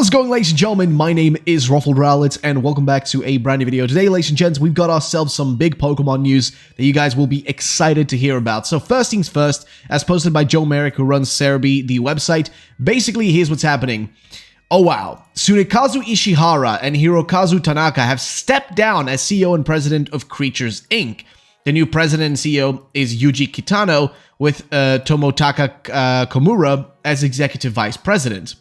How's it going, ladies and gentlemen? My name is Rallet, and welcome back to a brand new video. Today, ladies and gents, we've got ourselves some big Pokemon news that you guys will be excited to hear about. So first things first, as posted by Joe Merrick, who runs Cerebi, the website, basically here's what's happening. Oh wow, Tsunekazu Ishihara and Hirokazu Tanaka have stepped down as CEO and president of Creatures Inc. The new president and CEO is Yuji Kitano, with Tomotaka Komura as executive vice president.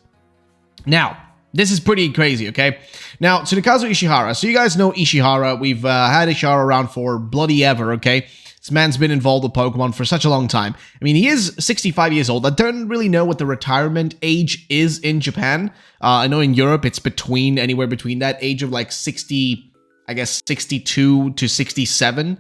Now, this is pretty crazy, okay? Now, Tsunekazu Ishihara. So you guys know Ishihara. We've had Ishihara around for bloody ever, okay? This man's been involved with Pokemon for such a long time. I mean, he is 65 years old. I don't really know what the retirement age is in Japan. I know in Europe it's anywhere between that age of like 60, I guess 62 to 67.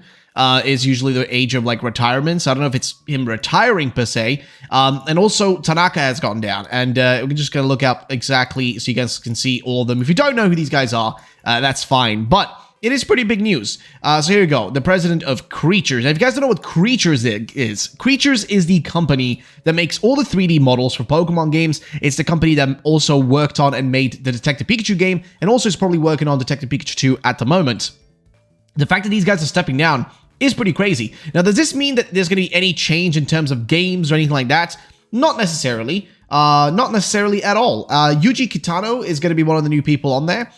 Is usually the age of like retirement. So I don't know if it's him retiring per se. And also Tanaka has gone down, and we're just going to look up exactly so you guys can see all of them. If you don't know who these guys are, that's fine. But it is pretty big news. So here we go. The president of Creatures. Now, if you guys don't know what Creatures is, Creatures is the company that makes all the 3D models for Pokemon games. It's the company that also worked on and made the Detective Pikachu game, and also is probably working on Detective Pikachu 2 at the moment. The fact that these guys are stepping down is pretty crazy. Now, does this mean that there's going to be any change in terms of games or anything like that? Not necessarily. Not necessarily at all. Yuji Kitano is going to be one of the new people on there,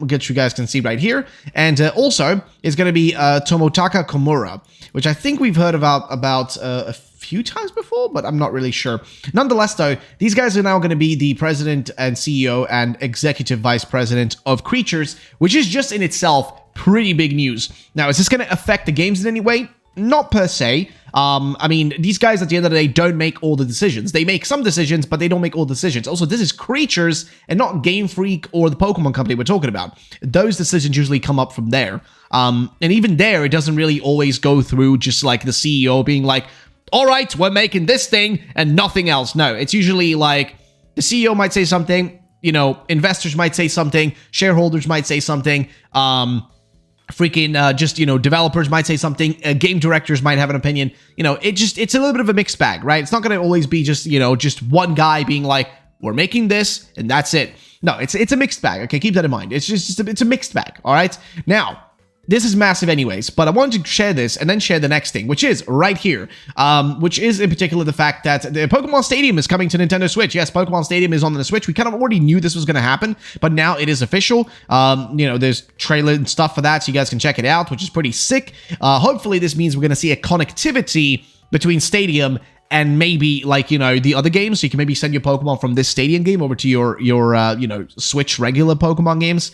which you guys can see right here. And also is going to be Tomotaka Komura, which I think we've heard about a few times before, but I'm not really sure. Nonetheless, though, these guys are now going to be the president and CEO and executive vice president of Creatures, which is just in itself pretty big news. Now, is this going to affect the games in any way? Not per se. I mean, these guys at the end of the day don't make all the decisions. They make some decisions, but they don't make all decisions. Also, this is Creatures and not Game Freak or the Pokemon company we're talking about. Those decisions usually come up from there. And even there, it doesn't really always go through just like the CEO being like, all right, we're making this thing and nothing else. No, it's usually like the CEO might say something, you know, investors might say something, shareholders might say something, developers might say something, game directors might have an opinion. You know, it's a little bit of a mixed bag, right? It's not going to always be just one guy being like, we're making this and that's it. No, it's a mixed bag. Okay, keep that in mind. It's a mixed bag. All right. Now, this is massive anyways, but I wanted to share this and then share the next thing, which is right here, which is in particular the fact that the Pokemon Stadium is coming to Nintendo Switch. Yes, Pokemon Stadium is on the Switch. We kind of already knew this was going to happen, but now it is official. There's trailer and stuff for that, so you guys can check it out, which is pretty sick. Hopefully this means we're going to see a connectivity between Stadium and maybe the other games, so you can maybe send your Pokemon from this Stadium game over to your Switch regular Pokemon games,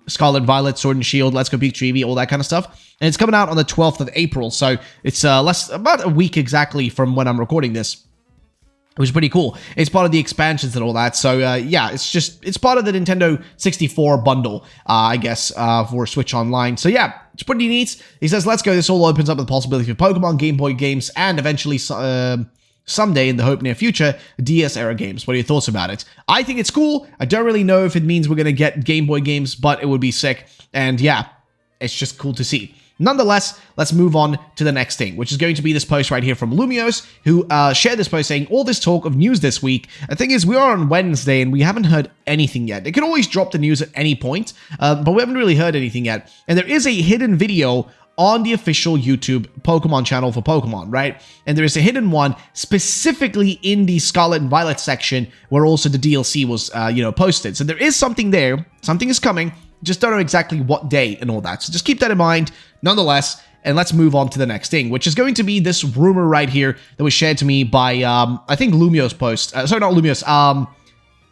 Scarlet, Violet, Sword and Shield, Let's Go Pikachu Eevee, all that kind of stuff. And it's coming out on the 12th of April, so it's about a week exactly from when I'm recording this. It was pretty cool. It's part of the expansions and all that. So, yeah, it's part of the Nintendo 64 bundle, I guess, for Switch Online. So, yeah, it's pretty neat. He says, let's go. This all opens up the possibility for Pokemon, Game Boy games, and eventually, someday in the hope near future, DS-era games. What are your thoughts about it? I think it's cool. I don't really know if it means we're going to get Game Boy games, but it would be sick. And, yeah, it's just cool to see. Nonetheless, let's move on to the next thing, which is going to be this post right here from Lumios, who shared this post saying, all this talk of news this week. The thing is, we are on Wednesday and we haven't heard anything yet. It could always drop the news at any point, but we haven't really heard anything yet. And there is a hidden video on the official YouTube Pokemon channel for Pokemon, right? And there is a hidden one specifically in the Scarlet and Violet section where also the DLC was, posted. So there is something there. Something is coming. Just don't know exactly what day and all that. So just keep that in mind, nonetheless, and let's move on to the next thing, which is going to be this rumor right here that was shared to me by, I think Lumios post. Sorry, not Lumios.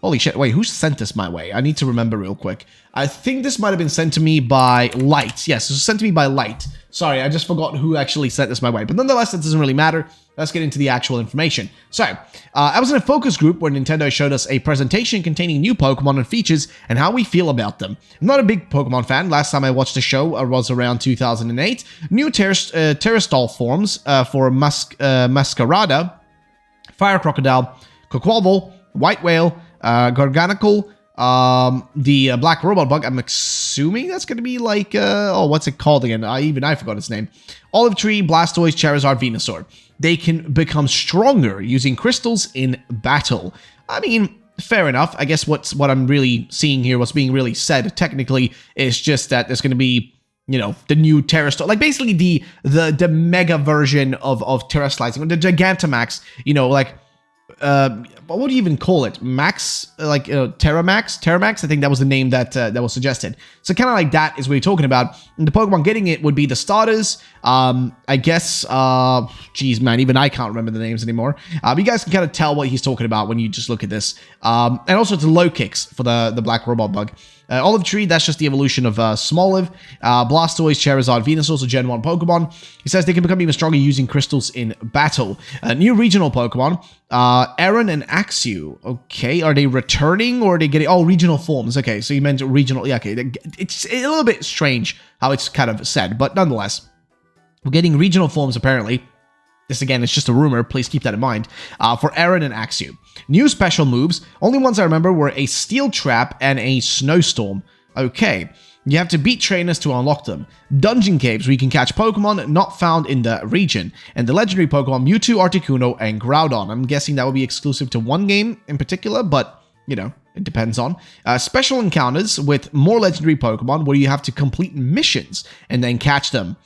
Holy shit, wait, who sent this my way? I need to remember real quick. I think this might have been sent to me by Light. Yes, it was sent to me by Light. Sorry, I just forgot who actually sent this my way. But nonetheless, that doesn't really matter. Let's get into the actual information. So, I was in a focus group where Nintendo showed us a presentation containing new Pokemon and features and how we feel about them. I'm not a big Pokemon fan. Last time I watched the show was around 2008. New Terrastall forms for Masquerada, Fire Crocodile, Quaquaval, White Whale, Garganical, the Black Robot Bug. I'm assuming that's going to be like, what's it called again? I forgot its name. Olive Tree, Blastoise, Charizard, Venusaur. They can become stronger using crystals in battle. I mean, fair enough. I guess what I'm really seeing here, what's being really said technically, is just that there's going to be, the new Terrastorm, like basically the mega version of Terraslicing, the Gigantamax, what do you even call it? Max, Terramax. I think that was the name that was suggested. So kind of like that is what you're talking about. And the Pokemon getting it would be the starters. I guess, geez, man, even I can't remember the names anymore. But you guys can kind of tell what he's talking about when you just look at this. And also the low kicks for the Black Robot Bug. Olive Tree, that's just the evolution of Smoliv. Blastoise, Charizard, Venusaur, so Gen 1 Pokemon. He says they can become even stronger using crystals in battle. New regional Pokemon, Aaron and Axew. Okay, are they returning or are they getting... Oh, regional forms. Okay, so you meant regional... Yeah, okay. It's a little bit strange how it's kind of said, but nonetheless, we're getting regional forms apparently. This, again, is just a rumor. Please keep that in mind. For Aaron and Axew. New special moves. Only ones I remember were a Steel Trap and a Snowstorm. Okay. You have to beat trainers to unlock them. Dungeon caves where you can catch Pokemon not found in the region. And the legendary Pokemon Mewtwo, Articuno, and Groudon. I'm guessing that would be exclusive to one game in particular, but, it depends on. Special encounters with more legendary Pokemon where you have to complete missions and then catch them.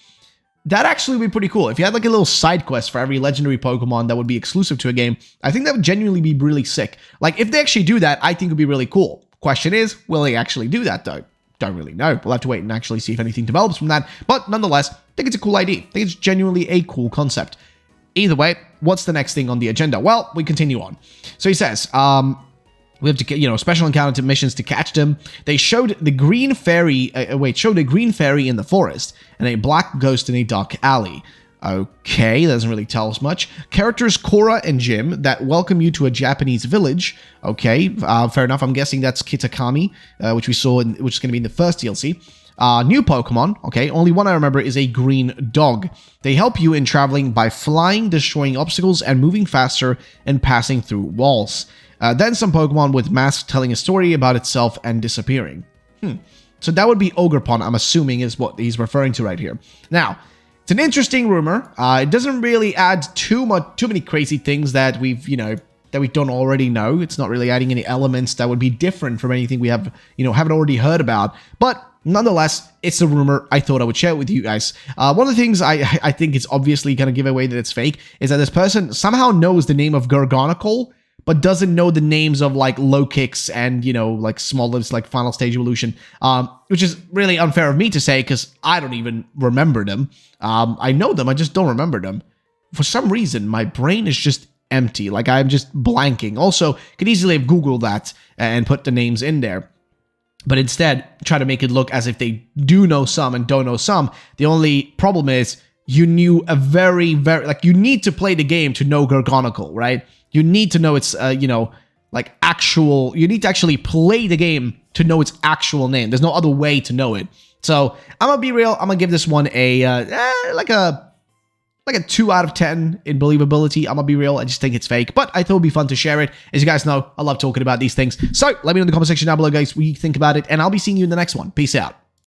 That actually would be pretty cool. If you had like a little side quest for every legendary Pokemon that would be exclusive to a game, I think that would genuinely be really sick. Like, if they actually do that, I think it would be really cool. Question is, will they actually do that though? Don't really know. We'll have to wait and actually see if anything develops from that. But nonetheless, I think it's a cool idea. I think it's genuinely a cool concept. Either way, what's the next thing on the agenda? Well, we continue on. So he says, we have to, special encounter missions to catch them. They showed the green fairy, showed a green fairy in the forest and a black ghost in a dark alley. Okay, that doesn't really tell us much. Characters Cora and Jim that welcome you to a Japanese village. Okay, fair enough. I'm guessing that's Kitakami, which we saw, which is going to be in the first DLC. New Pokemon. Okay, only one I remember is a green dog. They help you in traveling by flying, destroying obstacles, and moving faster and passing through walls. Then some Pokemon with masks telling a story about itself and disappearing. So that would be Ogerpon, I'm assuming, is what he's referring to right here. Now, it's an interesting rumor. It doesn't really add too many crazy things that we've, that we don't already know. It's not really adding any elements that would be different from anything we have, haven't already heard about. But nonetheless, it's a rumor. I thought I would share it with you guys. One of the things I think is obviously going to give away that it's fake is that this person somehow knows the name of Garganicle, but doesn't know the names of like low kicks and, like small lives, like final stage evolution, which is really unfair of me to say because I don't even remember them. I know them, I just don't remember them. For some reason, my brain is just empty. Like I'm just blanking. Also, could easily have Googled that and put the names in there. But instead, try to make it look as if they do know some and don't know some. The only problem is you knew a very, you need to play the game to know Garganicle, right? You need to know its, you need to actually play the game to know its actual name. There's no other way to know it. So, I'm gonna be real. I'm gonna give this one a, like a 2 out of 10 in believability. I'm gonna be real. I just think it's fake, but I thought it'd be fun to share it. As you guys know, I love talking about these things. So, let me know in the comment section down below, guys, what you think about it, and I'll be seeing you in the next one. Peace out.